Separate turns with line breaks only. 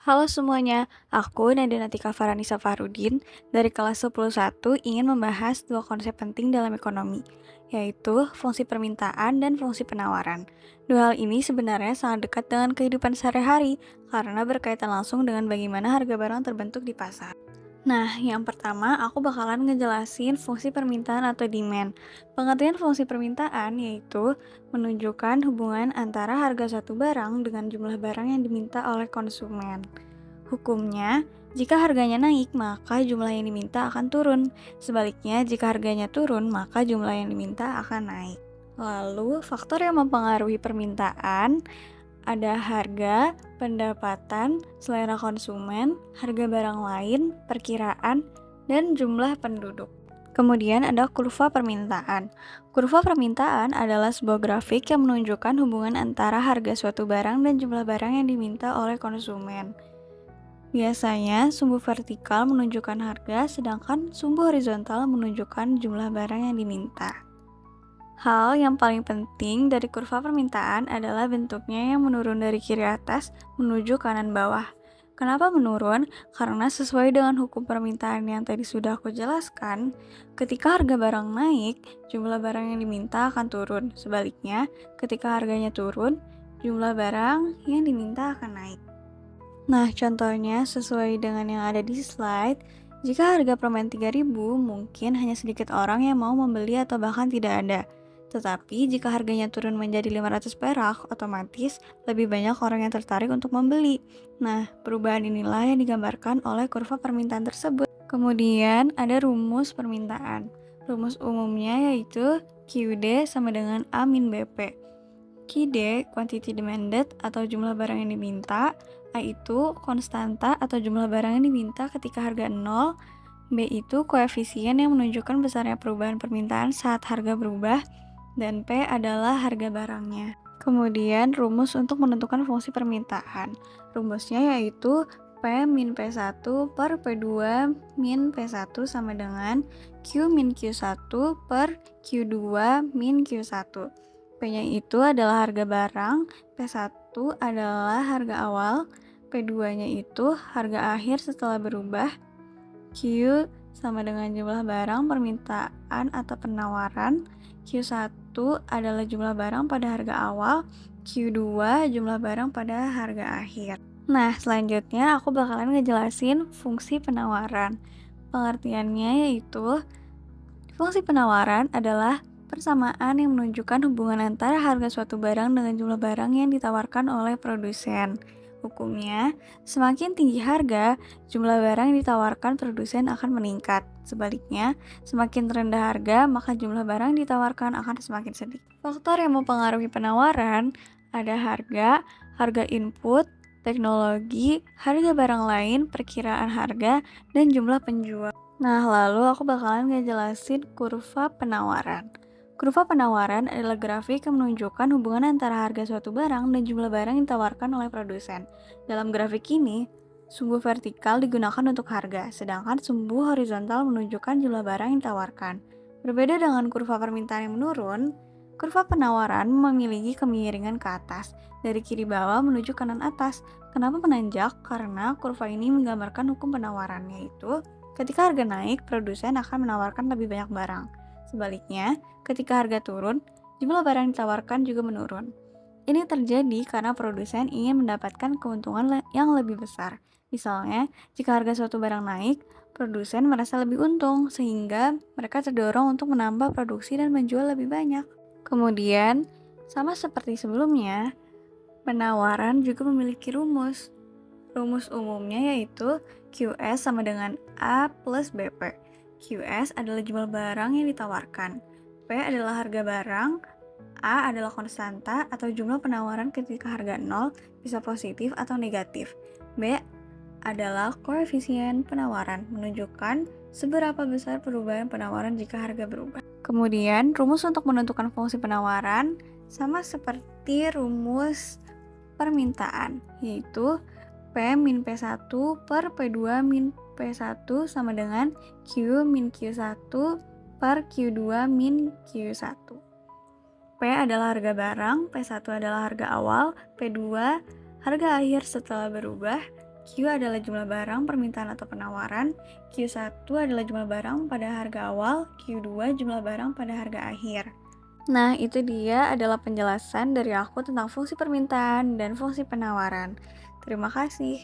Halo semuanya, aku Nadine Atika Faranisa Farudin dari kelas 101 ingin membahas dua konsep penting dalam ekonomi, yaitu fungsi permintaan dan fungsi penawaran. Dua hal ini sebenarnya sangat dekat dengan kehidupan sehari-hari karena berkaitan langsung dengan bagaimana harga barang terbentuk di pasar. Nah, yang pertama aku bakalan ngejelasin fungsi permintaan atau demand. Pengertian fungsi permintaan yaitu menunjukkan hubungan antara harga suatu barang dengan jumlah barang yang diminta oleh konsumen. Hukumnya, jika harganya naik, maka jumlah yang diminta akan turun. Sebaliknya, jika harganya turun, maka jumlah yang diminta akan naik. Lalu, faktor yang mempengaruhi permintaan ada harga, pendapatan, selera konsumen, harga barang lain, perkiraan, dan jumlah penduduk. Kemudian ada kurva permintaan. Kurva permintaan adalah sebuah grafik yang menunjukkan hubungan antara harga suatu barang dan jumlah barang yang diminta oleh konsumen. Biasanya, sumbu vertikal menunjukkan harga, sedangkan sumbu horizontal menunjukkan jumlah barang yang diminta. Hal yang paling penting dari kurva permintaan adalah bentuknya yang menurun dari kiri atas menuju kanan bawah. Kenapa menurun? Karena sesuai dengan hukum permintaan yang tadi sudah aku jelaskan, ketika harga barang naik, jumlah barang yang diminta akan turun. Sebaliknya, ketika harganya turun, jumlah barang yang diminta akan naik. Nah, contohnya sesuai dengan yang ada di slide, jika harga permen 3.000, mungkin hanya sedikit orang yang mau membeli atau bahkan tidak ada. Tetapi jika harganya turun menjadi 500 perak, otomatis lebih banyak orang yang tertarik untuk membeli. Nah, perubahan inilah yang digambarkan oleh kurva permintaan tersebut. Kemudian ada rumus permintaan. Rumus umumnya yaitu QD sama dengan A min BP. QD, quantity demanded atau jumlah barang yang diminta. A itu konstanta atau jumlah barang yang diminta ketika harga 0. B itu koefisien yang menunjukkan besarnya perubahan permintaan saat harga berubah. Dan P adalah harga barangnya. Kemudian rumus untuk menentukan fungsi permintaan. Rumusnya yaitu P min P1 per P2 min P1 sama dengan Q min Q1 per Q2 min Q1. P-nya itu adalah harga barang, P1 adalah harga awal, P2-nya itu harga akhir setelah berubah, Q sama dengan jumlah barang permintaan atau penawaran, Q1 adalah jumlah barang pada harga awal, Q2 jumlah barang pada harga akhir. Nah, selanjutnya aku bakalan ngejelasin fungsi penawaran. Pengertiannya yaitu fungsi penawaran adalah persamaan yang menunjukkan hubungan antara harga suatu barang dengan jumlah barang yang ditawarkan oleh produsen. Hukumnya, semakin tinggi harga, jumlah barang yang ditawarkan produsen akan meningkat. Sebaliknya, semakin rendah harga, maka jumlah barang yang ditawarkan akan semakin sedikit. Faktor yang mempengaruhi penawaran ada harga, harga input, teknologi, harga barang lain, perkiraan harga, dan jumlah penjual. Nah, lalu aku bakalan ngejelasin kurva penawaran. Kurva penawaran adalah grafik yang menunjukkan hubungan antara harga suatu barang dan jumlah barang yang ditawarkan oleh produsen. Dalam grafik ini, sumbu vertikal digunakan untuk harga, sedangkan sumbu horizontal menunjukkan jumlah barang yang ditawarkan. Berbeda dengan kurva permintaan yang menurun, kurva penawaran memiliki kemiringan ke atas, dari kiri bawah menuju kanan atas. Kenapa menanjak? Karena kurva ini menggambarkan hukum penawaran, yaitu ketika harga naik, produsen akan menawarkan lebih banyak barang. Sebaliknya, ketika harga turun, jumlah barang yang ditawarkan juga menurun. Ini terjadi karena produsen ingin mendapatkan keuntungan yang lebih besar. Misalnya, jika harga suatu barang naik, produsen merasa lebih untung, sehingga mereka terdorong untuk menambah produksi dan menjual lebih banyak. Kemudian, sama seperti sebelumnya, penawaran juga memiliki rumus. Rumus umumnya yaitu QS sama dengan A plus BP. QS adalah jumlah barang yang ditawarkan. P adalah harga barang. A adalah konstanta atau jumlah penawaran ketika harga 0 bisa positif atau negatif. B adalah koefisien penawaran, menunjukkan seberapa besar perubahan penawaran jika harga berubah. Kemudian, rumus untuk menentukan fungsi penawaran sama seperti rumus permintaan, yaitu P min P1 per P2 min P1 sama dengan Q min Q1 per Q2 min Q1. P adalah harga barang, P1 adalah harga awal, P2 harga akhir setelah berubah, Q adalah jumlah barang, permintaan atau penawaran. Q1 adalah jumlah barang pada harga awal. Q2 jumlah barang pada harga akhir. Nah, itu dia adalah penjelasan dari aku tentang fungsi permintaan dan fungsi penawaran. Terima kasih.